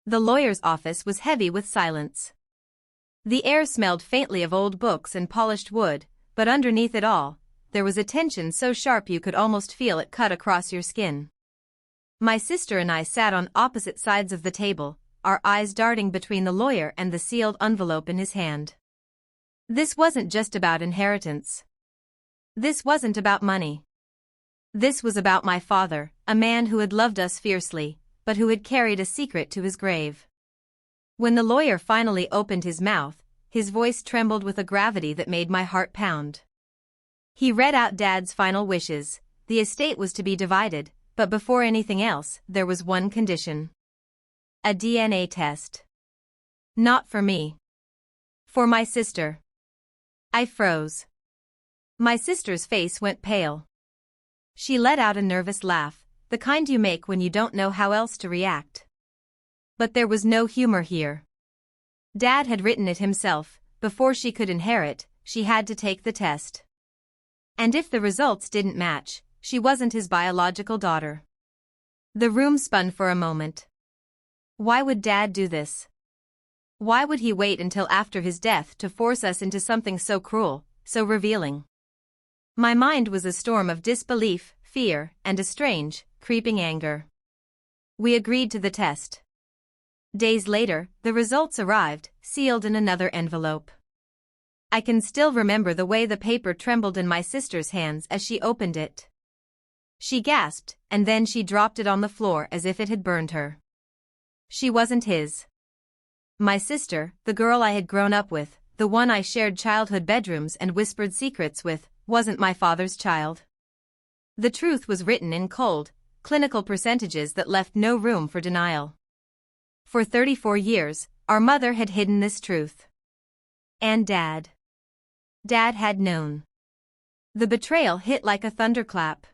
The lawyer's office was heavy with silence. The air smelled faintly of old books and polished wood, but underneath it all, there was a tension so sharp you could almost feel it cut across your skin. My sister and I sat on opposite sides of the table, our eyes darting between the lawyer and the sealed envelope in his hand. This wasn't just about inheritance. This wasn't about money. This was about my father, a man who had loved us fiercely, but who had carried a secret to his grave. When the lawyer finally opened his mouth, his voice trembled with a gravity that made my heart pound. He read out Dad's final wishes. The estate was to be divided, but before anything else, there was one condition. A DNA test. Not for me. For my sister. I froze. My sister's face went pale. She let out a nervous laugh, the kind you make when you don't know how else to react. But there was no humor here. Dad had written it himself. Before she could inherit, she had to take the test. And if the results didn't match, she wasn't his biological daughter. The room spun for a moment. Why would Dad do this? Why would he wait until after his death to force us into something so cruel, so revealing? My mind was a storm of disbelief, fear, and a strange, creeping anger. We agreed to the test. Days later, the results arrived, sealed in another envelope. I can still remember the way the paper trembled in my sister's hands as she opened it. She gasped, and then she dropped it on the floor as if it had burned her. She wasn't his. My sister, the girl I had grown up with, the one I shared childhood bedrooms and whispered secrets with, wasn't my father's child. The truth was written in cold, clinical percentages that left no room for denial. For 34 years, our mother had hidden this truth. And Dad. Dad had known. The betrayal hit like a thunderclap.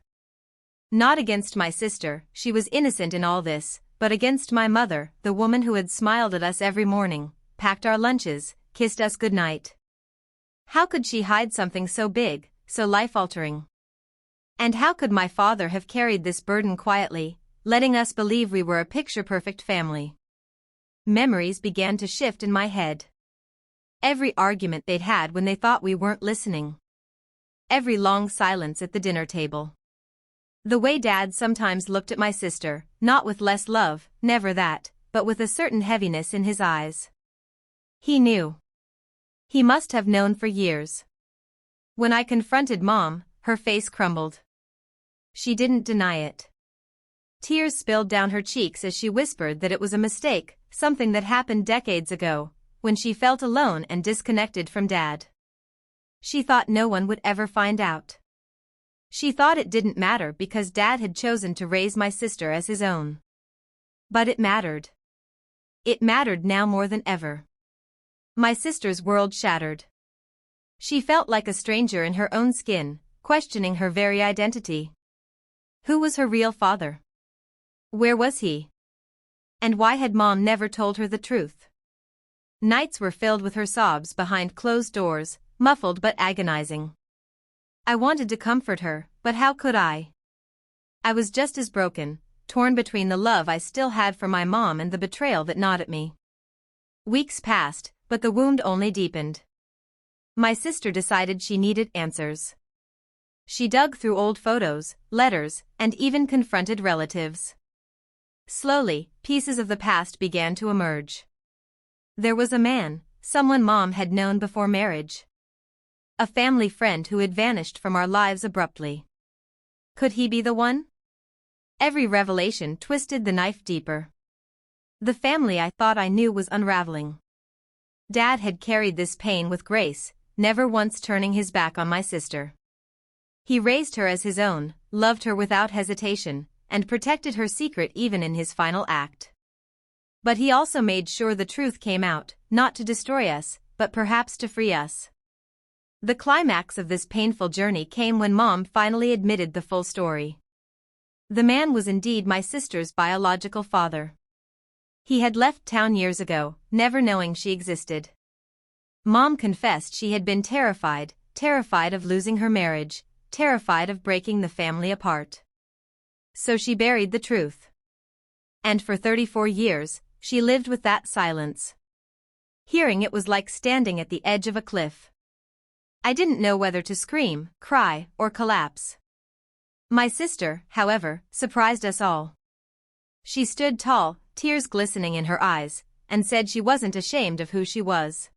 Not against my sister, she was innocent in all this, but against my mother, the woman who had smiled at us every morning, packed our lunches, kissed us goodnight. How could she hide something so big, so life-altering? And how could my father have carried this burden quietly, letting us believe we were a picture-perfect family? Memories began to shift in my head. Every argument they'd had when they thought we weren't listening. Every long silence at the dinner table. The way Dad sometimes looked at my sister, not with less love, never that, but with a certain heaviness in his eyes. He knew. He must have known for years. When I confronted Mom, her face crumbled. She didn't deny it. Tears spilled down her cheeks as she whispered that it was a mistake, something that happened decades ago, when she felt alone and disconnected from Dad. She thought no one would ever find out. She thought it didn't matter because Dad had chosen to raise my sister as his own. But it mattered. It mattered now more than ever. My sister's world shattered. She felt like a stranger in her own skin, questioning her very identity. Who was her real father? Where was he? And why had Mom never told her the truth? Nights were filled with her sobs behind closed doors, muffled but agonizing. I wanted to comfort her, but how could I? I was just as broken, torn between the love I still had for my mom and the betrayal that gnawed at me. Weeks passed, but the wound only deepened. My sister decided she needed answers. She dug through old photos, letters, and even confronted relatives. Slowly, pieces of the past began to emerge. There was a man, someone Mom had known before marriage. A family friend who had vanished from our lives abruptly. Could he be the one? Every revelation twisted the knife deeper. The family I thought I knew was unraveling. Dad had carried this pain with grace, never once turning his back on my sister. He raised her as his own, loved her without hesitation, and protected her secret even in his final act. But he also made sure the truth came out, not to destroy us, but perhaps to free us. The climax of this painful journey came when Mom finally admitted the full story. The man was indeed my sister's biological father. He had left town years ago, never knowing she existed. Mom confessed she had been terrified of losing her marriage, terrified of breaking the family apart. So she buried the truth. And for 34 years, she lived with that silence. Hearing it was like standing at the edge of a cliff. I didn't know whether to scream, cry, or collapse. My sister, however, surprised us all. She stood tall, tears glistening in her eyes, and said she wasn't ashamed of who she was.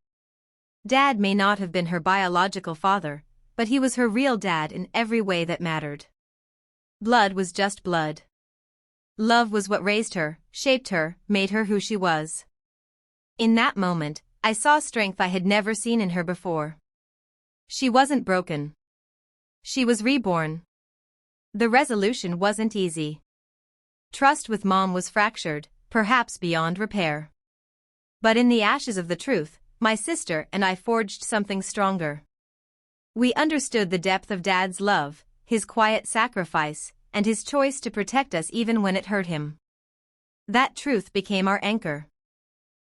Dad may not have been her biological father, but he was her real dad in every way that mattered. Blood was just blood. Love was what raised her, shaped her, made her who she was. In that moment, I saw strength I had never seen in her before. She wasn't broken. She was reborn. The resolution wasn't easy. Trust with Mom was fractured, perhaps beyond repair. But in the ashes of the truth, my sister and I forged something stronger. We understood the depth of Dad's love, his quiet sacrifice, and his choice to protect us even when it hurt him. That truth became our anchor.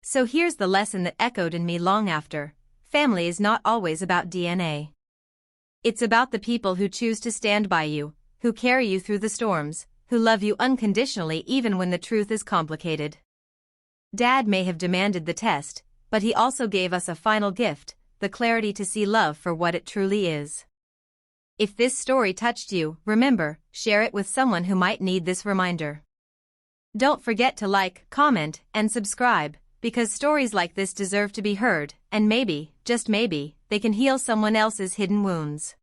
So here's the lesson that echoed in me long after: family is not always about DNA. It's about the people who choose to stand by you, who carry you through the storms, who love you unconditionally even when the truth is complicated. Dad may have demanded the test, but he also gave us a final gift: the clarity to see love for what it truly is. If this story touched you, remember, share it with someone who might need this reminder. Don't forget to like, comment, and subscribe, because stories like this deserve to be heard, and maybe, just maybe, they can heal someone else's hidden wounds.